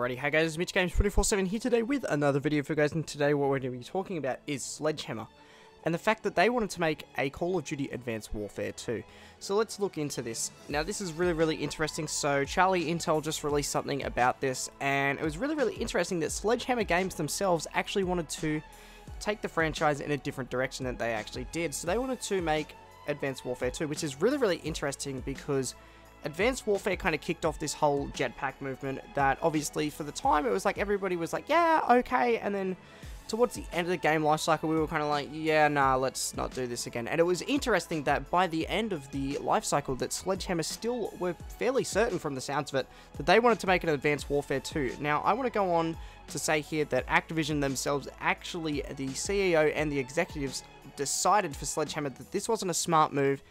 already. Hey guys, it's Mitch Games 24/7 here today with another video for you guys, and today what we're going to be talking about is Sledgehammer and the fact that they wanted to make a Call of Duty Advanced Warfare 2. So let's look into this. Now this is really interesting. So Charlie Intel just released something about this, and it was really interesting that Sledgehammer Games themselves actually wanted to take the franchise in a different direction than they actually did. So they wanted to make Advanced Warfare 2, which is really interesting because Advanced Warfare kind of kicked off this whole jetpack movement that obviously for the time it was like everybody was like, yeah, okay, and then towards the end of the game lifecycle we were kind of like, yeah, nah, let's not do this again. And it was interesting that by the end of the lifecycle that Sledgehammer still were fairly certain from the sounds of it that they wanted to make an Advanced Warfare 2. Now I want to go on to say here that Activision themselves, actually the CEO and the executives decided for Sledgehammer that this wasn't a smart move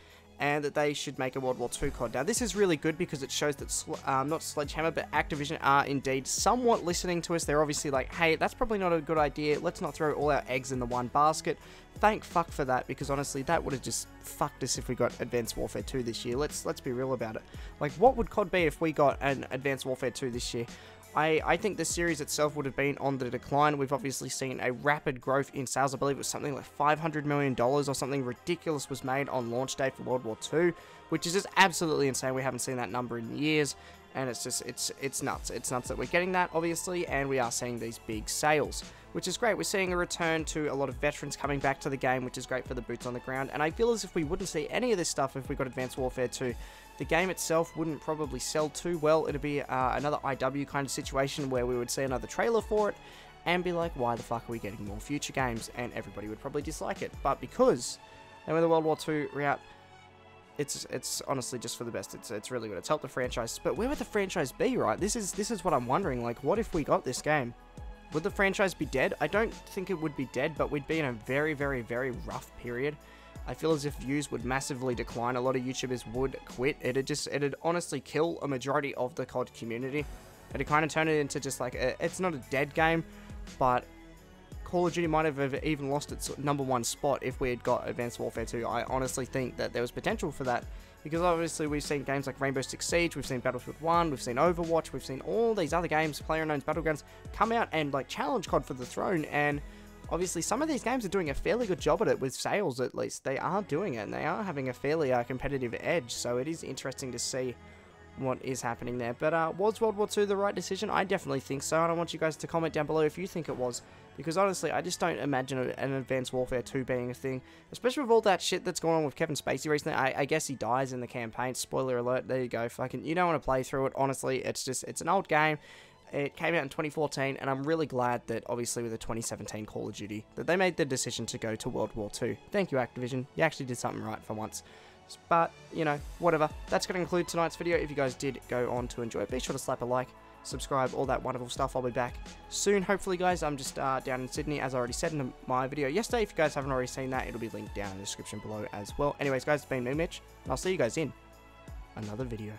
and that they should make a World War II COD. Now this is really good because it shows that not Sledgehammer but Activision are indeed somewhat listening to us. They're obviously like, hey, that's probably not a good idea, let's not throw all our eggs in the one basket. Thank fuck for that, because honestly that would have just fucked us if we got Advanced Warfare 2 this year. Let's be real about it. Like, what would COD be if we got an Advanced Warfare 2 this year? I think the series itself would have been on the decline. We've obviously seen a rapid growth in sales. I believe it was something like $500 million or something ridiculous was made on launch day for World War II, which is just absolutely insane. We haven't seen that number in years, and it's just, it's nuts. It's nuts that we're getting that, obviously, and we are seeing these big sales, which is great. We're seeing a return to a lot of veterans coming back to the game, which is great for the boots on the ground, and I feel as if we wouldn't see any of this stuff if we got Advanced Warfare 2. The game itself wouldn't probably sell too well. It'd be another IW kind of situation where we would see another trailer for it and be like, why the fuck are we getting more future games? And everybody would probably dislike it. But because they were the World War II route, it's honestly just for the best. It's really good. It's helped the franchise. But where would the franchise be, right? This is what I'm wondering. Like, what if we got this game? Would the franchise be dead? I don't think it would be dead, but we'd be in a very rough period. I feel as if views would massively decline. A lot of YouTubers would quit. It'd honestly kill a majority of the COD community. It'd kind of turn it into just like it's not a dead game, but Call of Duty might have even lost its #1 spot if we had got Advanced Warfare 2. I honestly think that there was potential for that, because obviously we've seen games like Rainbow Six Siege, we've seen Battlefield 1, we've seen Overwatch, we've seen all these other games, PlayerUnknown's Battlegrounds, come out and like challenge COD for the throne, and obviously some of these games are doing a fairly good job at it with sales. At least they are doing it, and they are having a fairly competitive edge, so it is interesting to see what is happening there. But was World War II the right decision? I definitely think so, and I want you guys to comment down below if you think it was, because honestly I just don't imagine an Advanced Warfare 2 being a thing, especially with all that shit that's going on with Kevin Spacey recently. I guess he dies in the campaign, spoiler alert, there you go. Fucking, you don't want to play through it. Honestly, it's an old game. It came out in 2014, and I'm really glad that, obviously, with the 2017 Call of Duty, that they made the decision to go to World War II. Thank you, Activision. You actually did something right for once. But, you know, whatever. That's going to conclude tonight's video. If you guys did go on to enjoy it, be sure to slap a like, subscribe, all that wonderful stuff. I'll be back soon, hopefully, guys. I'm just down in Sydney, as I already said in my video yesterday. If you guys haven't already seen that, it'll be linked down in the description below as well. Anyways, guys, it's been me, Mitch, and I'll see you guys in another video.